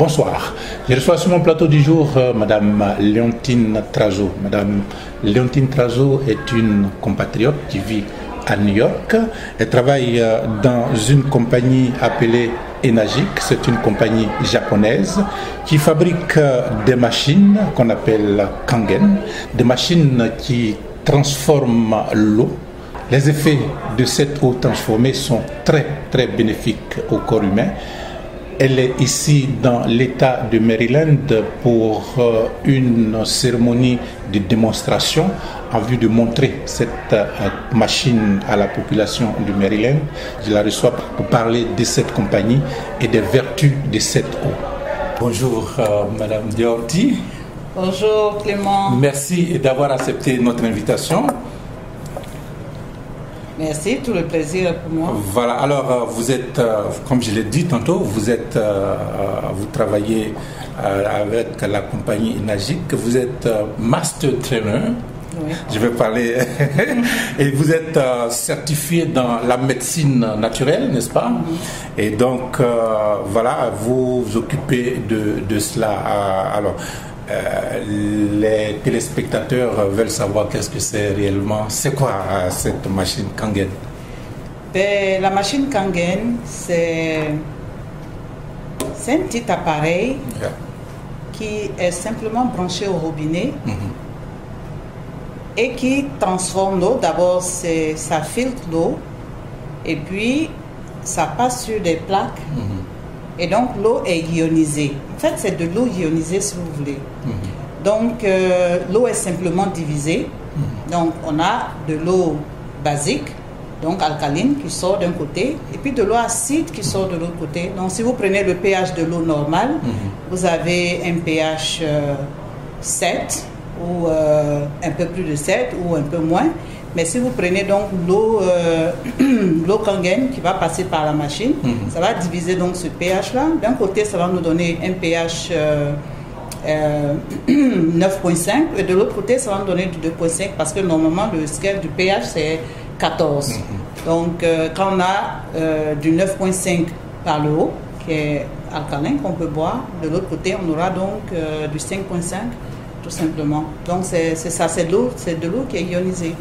bonsoir. Je reçois sur mon plateau du jour Madame Léontine Trazo. Madame Léontine Trazo est une compatriote qui vit à New York. Elle travaille dans une compagnie appelée Enagic. C'est une compagnie japonaise qui fabrique des machines qu'on appelle Kangen, des machines qui transforment l'eau. Les effets de cette eau transformée sont très bénéfiques au corps humain. Elle est ici dans l'État de Maryland pour une cérémonie de démonstration en vue de montrer cette machine à la population du Maryland. Je la reçois pour parler de cette compagnie et des vertus de cette eau. Bonjour Madame Diorti. Bonjour Clément. Merci d'avoir accepté notre invitation. Merci, tout le plaisir pour moi. Voilà, alors vous êtes, comme je l'ai dit tantôt, vous travaillez avec la compagnie Enagic, vous êtes master trainer, oui. Je vais parler, et vous êtes certifié dans la médecine naturelle, n'est-ce pas? Et donc, voilà, vous vous occupez de cela. Alors, les téléspectateurs veulent savoir qu'est-ce que c'est réellement. C'est quoi cette machine Kangen? La machine Kangen, c'est un petit appareil qui est simplement branché au robinet et qui transforme l'eau. D'abord, ça filtre l'eau et puis ça passe sur des plaques. Et donc, l'eau est ionisée. En fait, c'est de l'eau ionisée, si vous voulez. Donc, l'eau est simplement divisée. Donc, on a de l'eau basique, donc alcaline, qui sort d'un côté, et puis de l'eau acide qui sort de l'autre côté. Donc, si vous prenez le pH de l'eau normale, vous avez un pH 7, ou un peu plus de 7, ou un peu moins. Mais si vous prenez donc l'eau Kangen qui va passer par la machine, ça va diviser donc ce pH-là. D'un côté, ça va nous donner un pH 9.5 et de l'autre côté, ça va nous donner du 2.5 parce que normalement, le scale du pH, c'est 14. Donc, quand on a du 9.5 par le haut, qui est alcalin, qu'on peut boire, de l'autre côté, on aura donc du 5.5. Tout simplement. Donc c'est ça, c'est de l'eau qui est ionisée.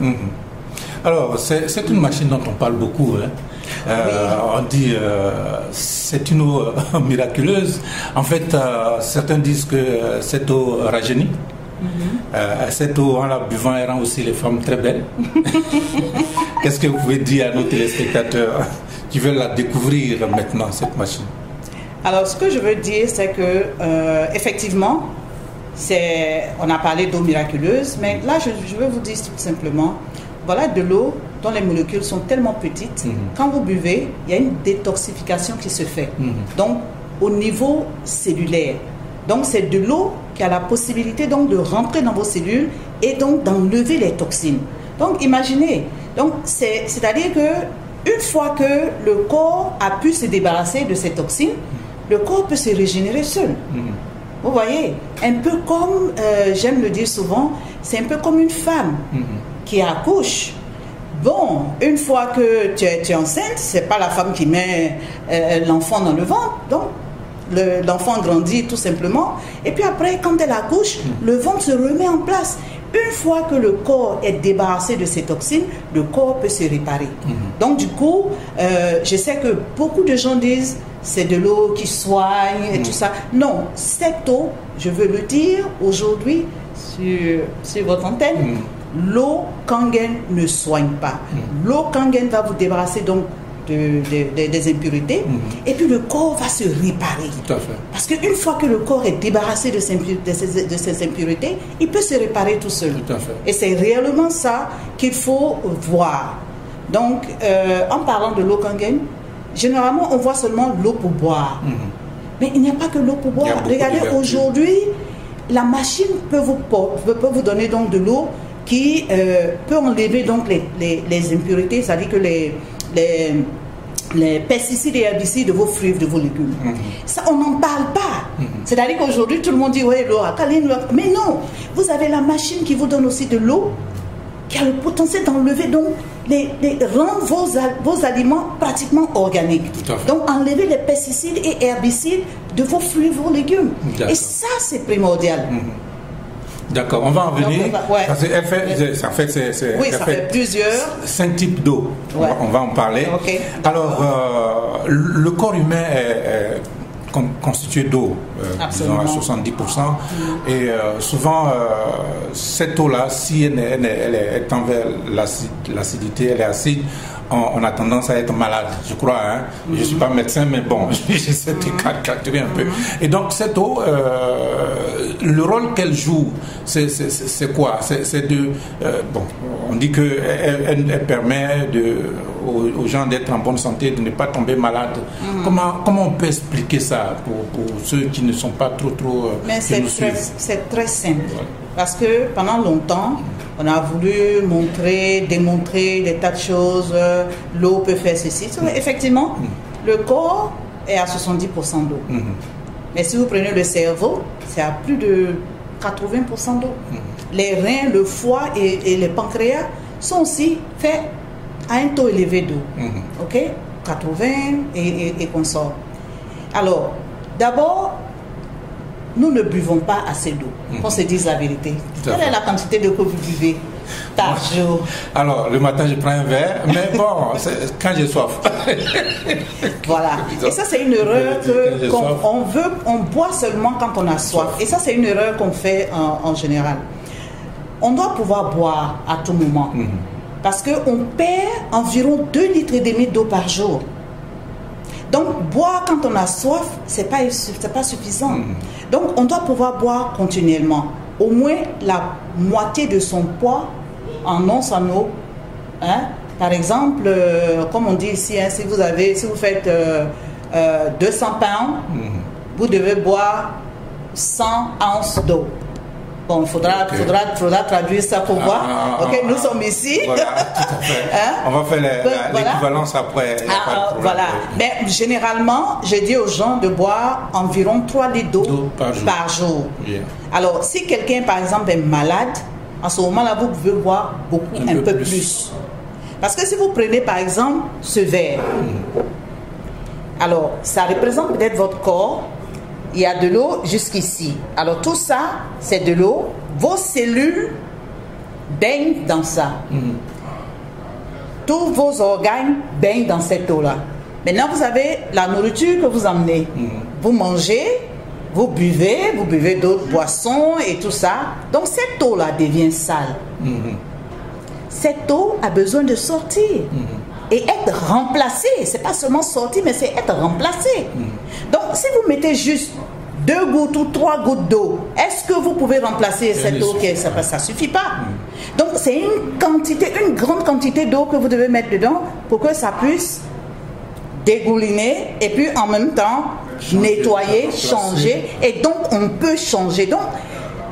Alors c'est une machine dont on parle beaucoup. Hein. Oui. On dit c'est une eau miraculeuse. En fait, certains disent que cette eau rajeunit. Cette eau, en la buvant, elle rend aussi les femmes très belles. Qu'est-ce que vous pouvez dire à nos téléspectateurs qui veulent la découvrir maintenant, cette machine? Alors ce que je veux dire, c'est que effectivement, on a parlé d'eau miraculeuse, mais là je veux vous dire tout simplement, voilà de l'eau dont les molécules sont tellement petites, quand vous buvez, il y a une détoxification qui se fait, donc au niveau cellulaire. Donc c'est de l'eau qui a la possibilité donc de rentrer dans vos cellules et donc d'enlever les toxines. Donc imaginez, donc c'est-à-dire que une fois que le corps a pu se débarrasser de ces toxines, le corps peut se régénérer seul. Vous voyez, un peu comme, j'aime le dire souvent, c'est un peu comme une femme qui accouche. Bon, une fois que tu es enceinte, c'est pas la femme qui met l'enfant dans le ventre. Donc, l'enfant grandit tout simplement. Et puis après, quand elle accouche, le ventre se remet en place. Une fois que le corps est débarrassé de ces toxines, le corps peut se réparer. Donc du coup, je sais que beaucoup de gens disent c'est de l'eau qui soigne et tout ça. Non, cette eau, je veux le dire aujourd'hui sur votre antenne, l'eau Kangen ne soigne pas. L'eau Kangen va vous débarrasser donc des impuretés et puis le corps va se réparer. Tout à fait. Parce qu'une fois que le corps est débarrassé de ces impuretés, il peut se réparer tout seul. Tout à fait. Et c'est réellement ça qu'il faut voir. Donc, en parlant de l'eau Kangen, généralement, on voit seulement l'eau pour boire. Mais il n'y a pas que l'eau pour boire. Regardez, aujourd'hui, la machine peut vous donner donc de l'eau qui peut enlever donc les impuretés, c'est-à-dire que les pesticides et herbicides de vos fruits, de vos légumes. Ça, on n'en parle pas. C'est-à-dire qu'aujourd'hui, tout le monde dit, oui, l'eau alcaline, mais non, vous avez la machine qui vous donne aussi de l'eau, qui a le potentiel d'enlever donc rendre vos aliments pratiquement organiques. Donc enlever les pesticides et herbicides de vos fruits, vos légumes. Et ça, c'est primordial. D'accord, on va en venir. Ouais. Parce qu'elle fait, ça fait plusieurs. 5 types d'eau. Ouais. On va en parler. Okay. Alors, le corps humain est constitué d'eau, disons à 70%. Et souvent, cette eau-là, si elle est envers l'acidité, elle est acide, on a tendance à être malade, je crois. Hein? Je ne suis pas médecin, mais bon, j'essaie de caricaturer un peu. Et donc, cette eau, le rôle qu'elle joue, c'est quoi? C'est de... bon, on dit qu'elle permet aux gens d'être en bonne santé, de ne pas tomber malade. Comment on peut expliquer ça pour ceux qui ne sont pas trop mais c'est très simple. Voilà. Parce que pendant longtemps, on a voulu démontrer des tas de choses. L'eau peut faire ceci. Effectivement, le corps est à 70% d'eau. Mais si vous prenez le cerveau, c'est à plus de 80% d'eau. Les reins, le foie et le pancréas sont aussi faits à un taux élevé d'eau. OK? 80 et qu'on sort. Alors, d'abord, nous ne buvons pas assez d'eau, qu'on se dise la vérité. Quelle est la quantité d'eau que vous buvez par jour? Alors, le matin, je prends un verre, mais bon, quand j'ai soif. Voilà. Et ça, c'est une erreur on boit seulement quand on a soif. Et ça, c'est une erreur qu'on fait en général. On doit pouvoir boire à tout moment. Parce qu'on perd environ 2,5 litres d'eau par jour. Donc, boire quand on a soif, ce n'est pas suffisant. Donc, on doit pouvoir boire continuellement. Au moins la moitié de son poids en onces en eau. Hein? Par exemple, comme on dit ici, hein, si vous faites 200 pounds, vous devez boire 100 ounces d'eau. Bon, il faudra traduire ça pour voir. Ok, nous sommes ici. Voilà, tout à fait. Hein? On va faire l'équivalence après. Voilà. Mais généralement, je dis aux gens de boire environ 3 litres d'eau par jour. Yeah. Alors, si quelqu'un, par exemple, est malade, en ce moment-là, vous pouvez boire un peu plus. Parce que si vous prenez, par exemple, ce verre, alors, ça représente peut-être votre corps. Il y a de l'eau jusqu'ici. Alors tout ça, c'est de l'eau. Vos cellules baignent dans ça. Tous vos organes baignent dans cette eau-là. Maintenant, vous avez la nourriture que vous emmenez. Vous mangez, vous buvez d'autres boissons et tout ça. Donc cette eau-là devient sale. Cette eau a besoin de sortir. Et être remplacé, c'est pas seulement sortir, mais c'est être remplacé. Donc, si vous mettez juste 2 gouttes ou 3 gouttes d'eau, est-ce que vous pouvez remplacer cette eau? Ça ne suffit pas. Donc, c'est une grande quantité d'eau que vous devez mettre dedans pour que ça puisse dégouliner et puis en même temps nettoyer, changer. Et donc, on peut changer. Donc,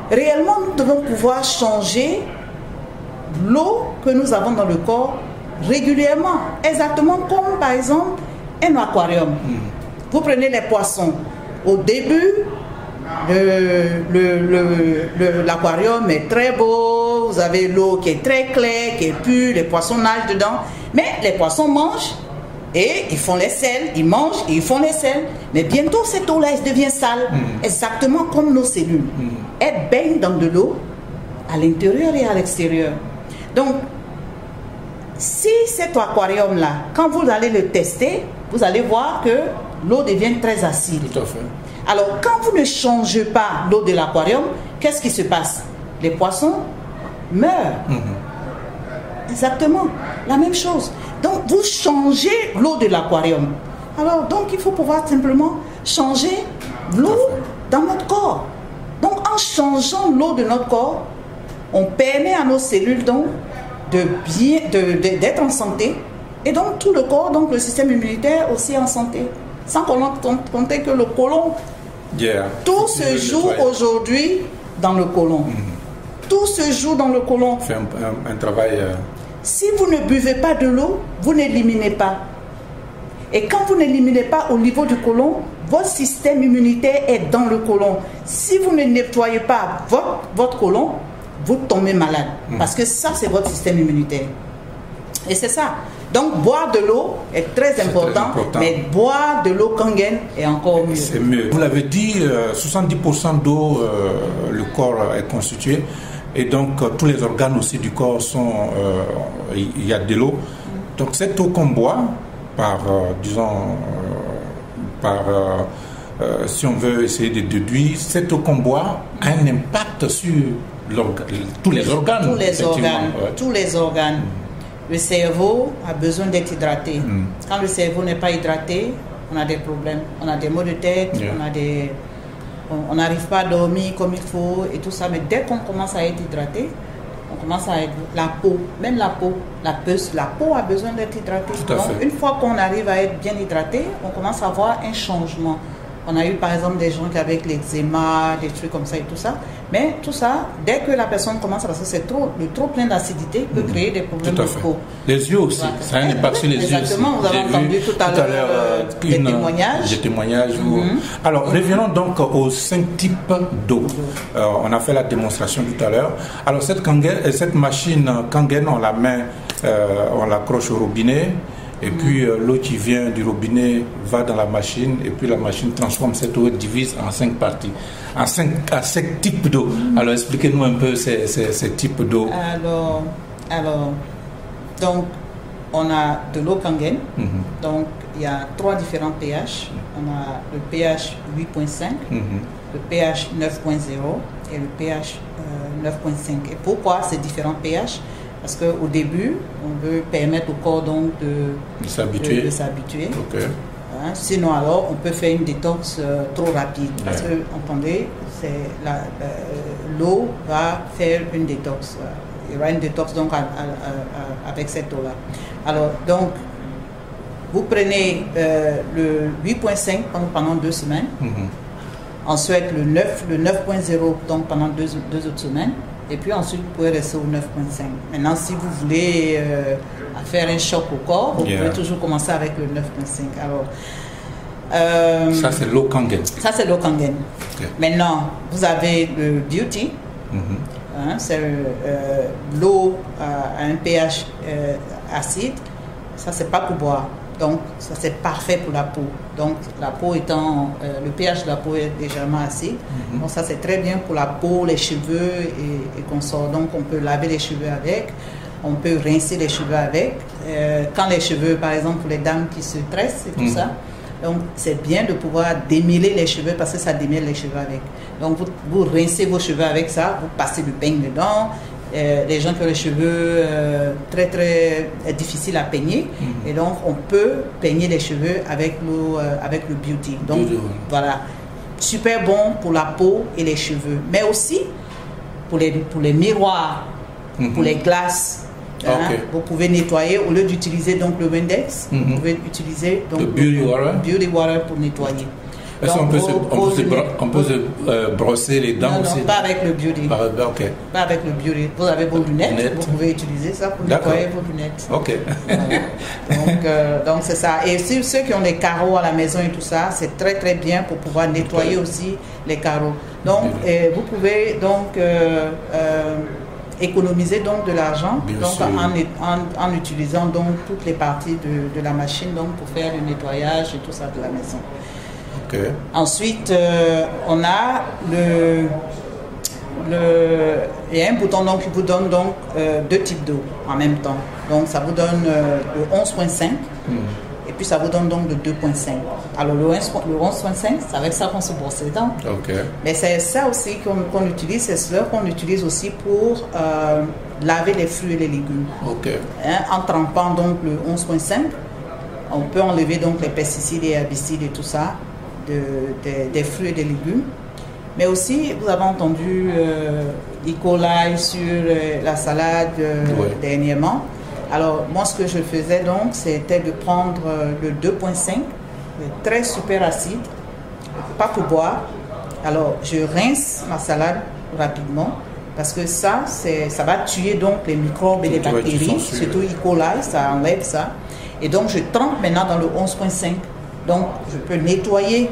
réellement, nous devons pouvoir changer l'eau que nous avons dans le corps régulièrement, exactement comme par exemple un aquarium. Vous prenez les poissons. Au début, l'aquarium est très beau, vous avez l'eau qui est très claire, qui est pure, les poissons nagent dedans. Mais les poissons mangent et ils font les selles, ils mangent et ils font les selles. Mais bientôt, cette eau-là, elle devient sale, exactement comme nos cellules. Elle baigne dans de l'eau à l'intérieur et à l'extérieur. Donc, si cet aquarium-là, quand vous allez le tester, vous allez voir que l'eau devient très acide. Tout à fait. Alors, quand vous ne changez pas l'eau de l'aquarium, qu'est-ce qui se passe? Les poissons meurent. Exactement. La même chose. Donc, vous changez l'eau de l'aquarium. Alors, donc, il faut pouvoir simplement changer l'eau dans notre corps. Donc, en changeant l'eau de notre corps, on permet à nos cellules, donc, d'être en santé, et donc tout le corps, donc le système immunitaire aussi en santé, sans compter que le côlon, tout se joue aujourd'hui dans le côlon. Tout se joue dans le côlon. Fait un travail. Si vous ne buvez pas de l'eau, vous n'éliminez pas. Et quand vous n'éliminez pas au niveau du côlon, votre système immunitaire est dans le côlon. Si vous ne nettoyez pas votre côlon, vous tombez malade. Parce que ça, c'est votre système immunitaire. Et c'est ça. Donc, boire de l'eau est très important, mais boire de l'eau Kangen est encore mieux. C'est mieux. Vous l'avez dit, 70% d'eau, le corps est constitué. Et donc, tous les organes aussi du corps sont... il y a de l'eau. Donc, cette eau qu'on boit, par, si on veut essayer de déduire, cette eau qu'on boit a un impact sur tous les organes. Tous les organes. Le cerveau a besoin d'être hydraté. Quand le cerveau n'est pas hydraté, on a des problèmes. On a des maux de tête, on n'arrive pas à dormir comme il faut et tout ça. Mais dès qu'on commence à être hydraté, on commence à être la peau, même la peau a besoin d'être hydratée. Donc une fois qu'on arrive à être bien hydraté, on commence à voir un changement. On a eu par exemple des gens qui avaient l'eczéma, des trucs comme ça et tout ça. Mais tout ça, dès que la personne commence à passer, c'est le trop plein d'acidité peut créer des problèmes de peau. Les yeux aussi, ça a un impact sur les yeux. Exactement, vous avez entendu tout à l'heure des témoignages. Alors, revenons donc aux 5 types d'eau. On a fait la démonstration tout à l'heure. Alors, cette machine Kangen, on la met, on l'accroche au robinet. Et puis l'eau qui vient du robinet va dans la machine et puis la machine transforme cette eau et divise en 5 parties, à 5 types d'eau. Alors expliquez-nous un peu ces types d'eau. Alors, donc on a de l'eau Kangen. Donc il y a 3 différents pH. On a le pH 8.5, le pH 9.0 et le pH 9.5. Et pourquoi ces différents pH? Parce qu'au début, on veut permettre au corps donc de s'habituer. Okay. Sinon alors, on peut faire une détox trop rapide. Parce que, entendez, l'eau va faire une détox. Il y aura une détox donc avec cette eau-là. Alors, donc, vous prenez le 8.5 pendant 2 semaines. Ensuite, le 9.0 donc pendant 2 autres semaines. Et puis ensuite, vous pouvez rester au 9.5. Maintenant, si vous voulez faire un choc au corps, vous pouvez toujours commencer avec le 9.5. Alors, ça, c'est l'eau Kangen. Ça, c'est l'eau Kangen. Okay. Maintenant, vous avez le Beauty. C'est l'eau à un pH acide. Ça, c'est pas pour boire. Donc, ça, c'est parfait pour la peau. Donc, la peau étant... le pH de la peau est légèrement acide. Donc, ça, c'est très bien pour la peau, les cheveux et qu'on sort. Donc, on peut laver les cheveux avec. On peut rincer les cheveux avec. Quand les cheveux, par exemple, pour les dames qui se tressent et tout ça. Donc, c'est bien de pouvoir démêler les cheveux parce que ça démêle les cheveux avec. Donc, vous rincez vos cheveux avec ça. Vous passez du peigne dedans. Les gens qui ont les cheveux très très difficiles à peigner et donc on peut peigner les cheveux avec le Beauty. Donc voilà, super bon pour la peau et les cheveux, mais aussi pour les miroirs, pour les glaces. Vous pouvez nettoyer au lieu d'utiliser donc le Windex, vous pouvez utiliser donc le Beauty Water pour nettoyer. Est-ce qu'on peut se brosser les dents aussi? Non, pas avec le Beauty. Pas avec le Beauty. Vous avez vos lunettes, vous pouvez utiliser ça pour nettoyer vos lunettes. Voilà. Donc c'est ça. Et si ceux qui ont des carreaux à la maison et tout ça, c'est très très bien pour pouvoir nettoyer aussi les carreaux. Donc vous pouvez donc économiser donc de l'argent en utilisant donc toutes les parties de la machine donc pour faire le nettoyage et tout ça de la maison. Ensuite, on a il y a un bouton donc, qui vous donne donc 2 types d'eau en même temps. Donc ça vous donne le 11.5 et puis ça vous donne donc le 2.5. Alors le 11.5, c'est avec ça qu'on se brosse les dents. Mais c'est ça aussi qu'on utilise, c'est cela qu'on utilise aussi pour laver les fruits et les légumes. En trempant donc le 11.5, on peut enlever donc les pesticides et herbicides et tout ça. Des fruits et des légumes. Mais aussi, vous avez entendu E. coli sur la salade dernièrement. Alors, moi, ce que je faisais donc, c'était de prendre le 2.5, très super acide, pas pour boire. Alors, je rince ma salade rapidement parce que ça va tuer donc les microbes et les bactéries, surtout E. coli, ça enlève ça. Et donc, je trempe maintenant dans le 11.5. Donc, je peux nettoyer,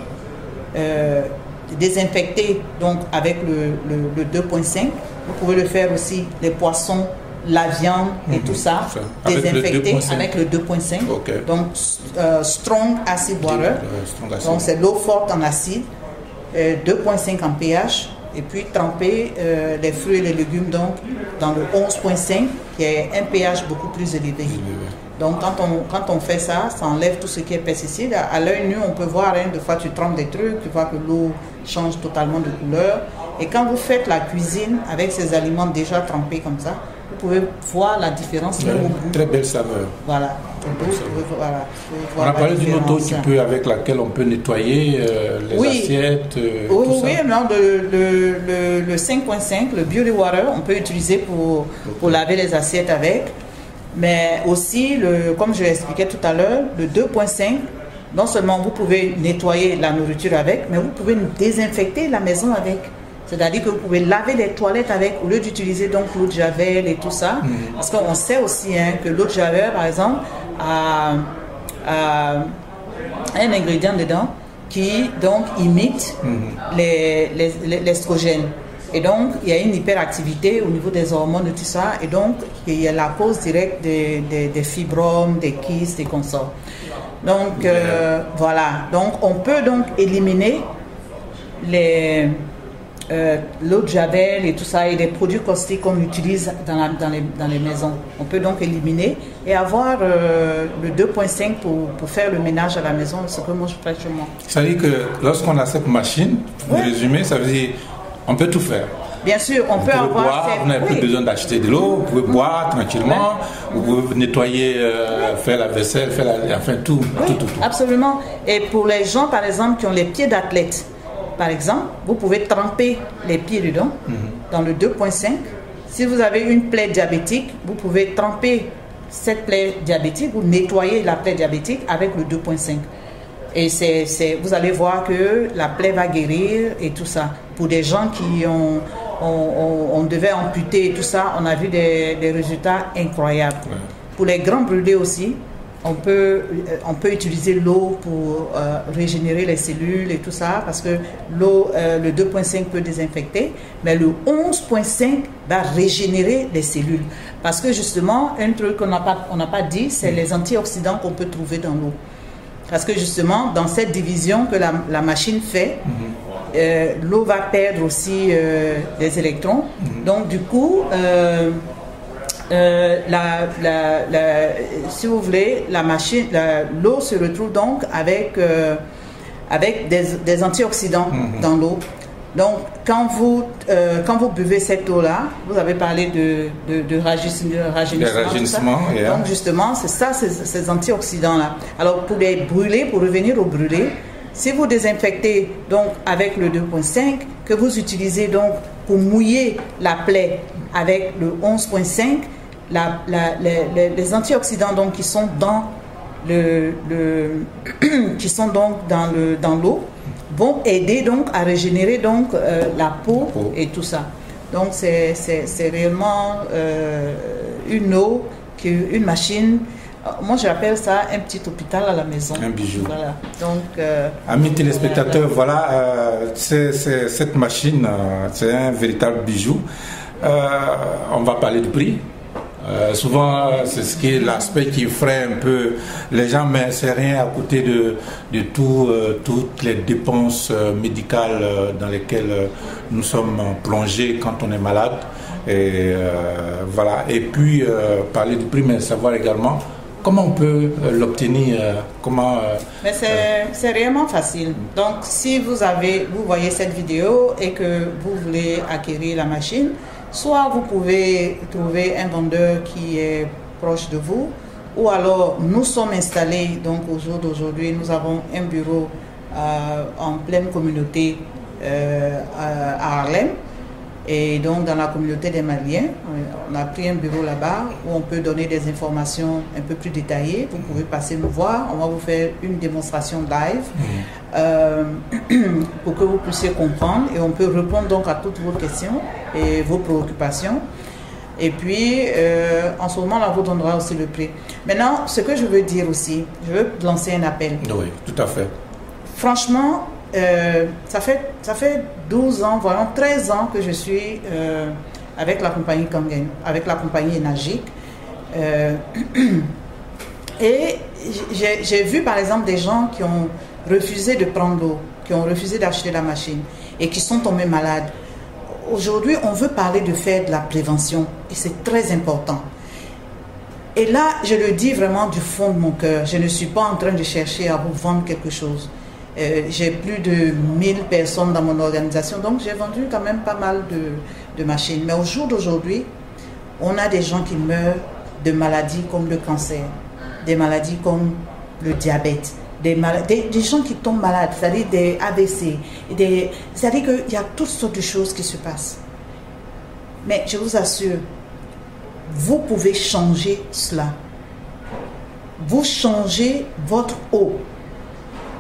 désinfecter donc avec le 2.5. Vous pouvez le faire aussi les poissons la viande et tout ça, désinfecté avec le 2.5. Okay. Donc, strong acid water. Donc, c'est l'eau forte en acide, 2.5 en pH. Et puis, tremper les fruits et les légumes donc, dans le 11.5, qui est un pH beaucoup plus élevé. Donc, quand on fait ça, ça enlève tout ce qui est pesticide. À l'œil nu, on peut voir, des fois, tu trempes des trucs, tu vois que l'eau change totalement de couleur. Et quand vous faites la cuisine avec ces aliments déjà trempés comme ça, vous pouvez voir la différence même au goût. Très belle saveur. Voilà. On a parlé d'une auto avec laquelle on peut nettoyer les assiettes. Tout ça. Non, le 5.5, le Beauty Water, on peut utiliser pour laver les assiettes avec. Mais aussi, comme je l'expliquais tout à l'heure, le 2.5, non seulement vous pouvez nettoyer la nourriture avec, mais vous pouvez désinfecter la maison avec. C'est-à-dire que vous pouvez laver les toilettes avec, au lieu d'utiliser donc l'eau de Javel et tout ça. Parce qu'on sait aussi que l'eau de Javel, par exemple, a un ingrédient dedans qui donc imite l'estrogène. Et donc, il y a une hyperactivité au niveau des hormones et tout ça. Et donc, il y a la cause directe des fibromes, des kystes et consorts. Donc, voilà. Donc, on peut donc éliminer l'eau de Javel et tout ça et les produits caustiques qu'on utilise dans les maisons. On peut donc éliminer et avoir le 2.5 pour faire le ménage à la maison, ce que moi je fais chez moi. Ça veut dire que lorsqu'on a cette machine, pour résumer, ça veut dire on peut tout faire. Bien sûr, on peut avoir... Boire, vous n'avez plus besoin d'acheter de l'eau, vous pouvez boire tranquillement, vous pouvez nettoyer, faire la vaisselle, enfin tout. Absolument. Et pour les gens, par exemple, qui ont les pieds d'athlète, par exemple, vous pouvez tremper les pieds dedans, dans le 2.5. Si vous avez une plaie diabétique, vous pouvez tremper cette plaie diabétique ou nettoyer la plaie diabétique avec le 2.5. Et vous allez voir que la plaie va guérir et tout ça. Pour des gens qui on devait amputer et tout ça, on a vu des résultats incroyables. Ouais. Pour les grands brûlés aussi, on peut utiliser l'eau pour régénérer les cellules et tout ça, parce que l'eau, le 2.5 peut désinfecter, mais le 11.5 va régénérer les cellules. Parce que justement, un truc qu'on n'a pas dit, c'est les antioxydants qu'on peut trouver dans l'eau. Parce que justement, dans cette division que la machine fait, l'eau va perdre aussi des électrons. Donc du coup, si vous voulez, l'eau se retrouve donc avec des antioxydants dans l'eau. Donc quand vous buvez cette eau-là, vous avez parlé de rajeunissement. Donc justement, c'est ça, ces antioxydants-là. Alors pour les brûlés, pour revenir aux brûlés, si vous désinfectez donc avec le 2.5, que vous utilisez donc pour mouiller la plaie avec le 11.5, les antioxydants donc qui sont dans dans l'eau vont aider donc à régénérer donc la peau et tout ça. Donc c'est réellement une machine. Moi, j'appelle ça un petit hôpital à la maison. Un bijou. Voilà. Donc, amis téléspectateurs, voilà, cette machine, c'est un véritable bijou. On va parler du prix. Souvent, c'est ce qui est l'aspect qui effraie un peu les gens, mais c'est rien à côté de toutes les dépenses médicales dans lesquelles nous sommes plongés quand on est malade. Et voilà. Et puis, parler du prix, mais savoir également comment on peut l'obtenir. Mais c'est réellement facile. Donc, si vous voyez cette vidéo et que vous voulez acquérir la machine, soit vous pouvez trouver un vendeur qui est proche de vous, ou alors nous sommes installés, donc au jour d'aujourd'hui, nous avons un bureau en pleine communauté à Harlem, et donc dans la communauté des Maliens. On a pris un bureau là-bas où on peut donner des informations un peu plus détaillées. Vous pouvez passer nous voir, on va vous faire une démonstration live pour que vous puissiez comprendre, et on peut répondre donc à toutes vos questions et vos préoccupations. Et puis, en ce moment-là, on vous donnera aussi le prix. Maintenant, ce que je veux dire aussi, je veux lancer un appel. Oui, tout à fait. Franchement, ça fait 12 ans, voyons 13 ans que je suis avec la compagnie Kangen, avec la compagnie Enagic. Et j'ai vu par exemple des gens qui ont refusé de prendre l'eau, qui ont refusé d'acheter la machine et qui sont tombés malades. Aujourd'hui, on veut parler de faire de la prévention et c'est très important. Et là, je le dis vraiment du fond de mon cœur. Je ne suis pas en train de chercher à vous vendre quelque chose. J'ai plus de 1000 personnes dans mon organisation, donc j'ai vendu quand même pas mal de machines. Mais au jour d'aujourd'hui, on a des gens qui meurent de maladies comme le cancer, des maladies comme le diabète, des gens qui tombent malades, c'est-à-dire des AVC, c'est-à-dire qu'il y a toutes sortes de choses qui se passent. Mais je vous assure, vous pouvez changer cela. Vous changez votre eau.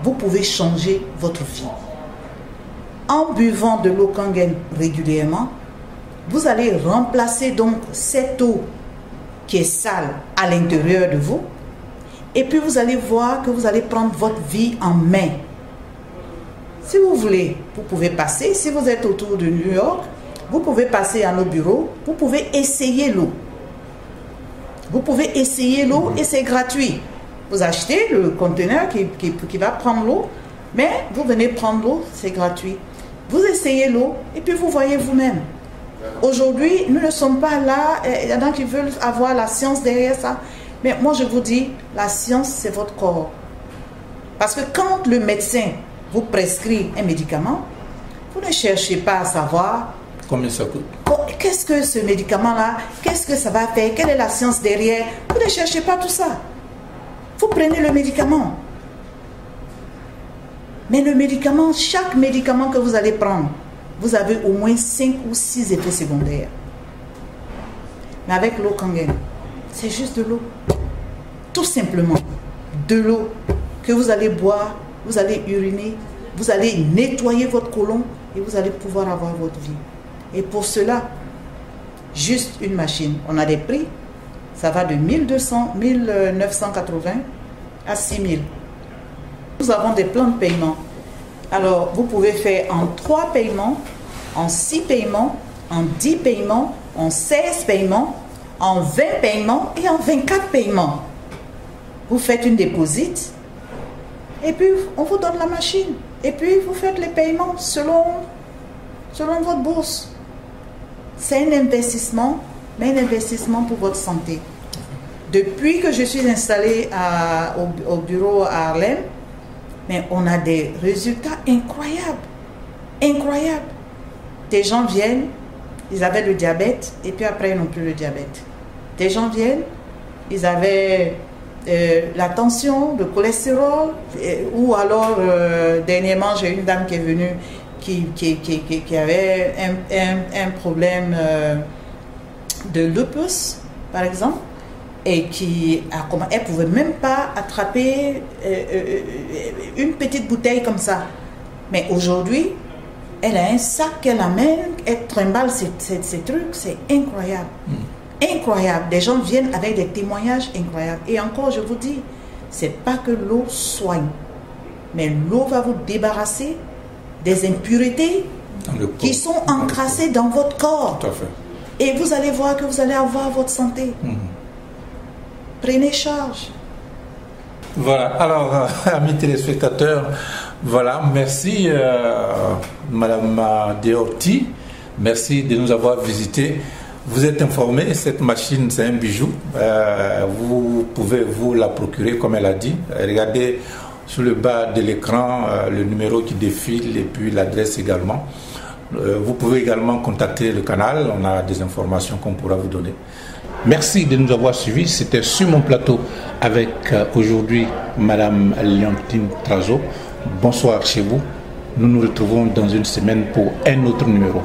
Vous pouvez changer votre vie. En buvant de l'eau Kangen régulièrement, vous allez remplacer donc cette eau qui est sale à l'intérieur de vous. Et puis vous allez voir que vous allez prendre votre vie en main. Si vous voulez, vous pouvez passer. Si vous êtes autour de New York, vous pouvez passer à nos bureaux. Vous pouvez essayer l'eau. Vous pouvez essayer l'eau et c'est gratuit. Vous achetez le conteneur qui va prendre l'eau, mais vous venez prendre l'eau, c'est gratuit. Vous essayez l'eau et puis vous voyez vous-même. Aujourd'hui, nous ne sommes pas là, il y en a qui veulent avoir la science derrière ça. Mais moi, je vous dis, la science, c'est votre corps. Parce que quand le médecin vous prescrit un médicament, vous ne cherchez pas à savoir combien ça coûte. Qu'est-ce que ce médicament-là, qu'est-ce que ça va faire, quelle est la science derrière. Vous ne cherchez pas tout ça. Vous prenez le médicament. Mais le médicament, chaque médicament que vous allez prendre, vous avez au moins 5 ou 6 effets secondaires. Mais avec l'eau Kangen, c'est juste de l'eau. Tout simplement, de l'eau que vous allez boire, vous allez uriner, vous allez nettoyer votre côlon et vous allez pouvoir avoir votre vie. Et pour cela, juste une machine. On a des prix, ça va de 1980 à 6000. Nous avons des plans de paiement. Alors, vous pouvez faire en 3 paiements, en 6 paiements, en 10 paiements, en 16 paiements, en 20 paiements et en 24 paiements. Vous faites une déposite et puis on vous donne la machine. Et puis vous faites les paiements selon votre bourse. C'est un investissement, mais un investissement pour votre santé. Depuis que je suis installée au bureau à Harlem, mais on a des résultats incroyables. Incroyables. Des gens viennent, ils avaient le diabète, et puis après ils n'ont plus le diabète. Des gens viennent, ils avaient la tension, le cholestérol, ou alors dernièrement j'ai une dame qui est venue qui avait un problème de lupus, par exemple, et elle ne pouvait même pas attraper une petite bouteille comme ça. Mais aujourd'hui, elle a un sac qu'elle amène, elle trimballe ces trucs, c'est incroyable. Incroyable. Des gens viennent avec des témoignages incroyables. Et encore, je vous dis, c'est pas que l'eau soigne, mais l'eau va vous débarrasser des impuretés qui sont encrassées dans votre corps. Tout à fait. Et vous allez voir que vous allez avoir votre santé. Prenez charge. Voilà, alors, amis téléspectateurs, voilà, merci Madame Deorti, merci de nous avoir visités. Vous êtes informés, cette machine c'est un bijou, vous pouvez vous la procurer comme elle a dit. Regardez sur le bas de l'écran le numéro qui défile et puis l'adresse également. Vous pouvez également contacter le canal, on a des informations qu'on pourra vous donner. Merci de nous avoir suivis. C'était sur mon plateau avec aujourd'hui Madame Leontine Trazo. Bonsoir chez vous. Nous nous retrouvons dans une semaine pour un autre numéro.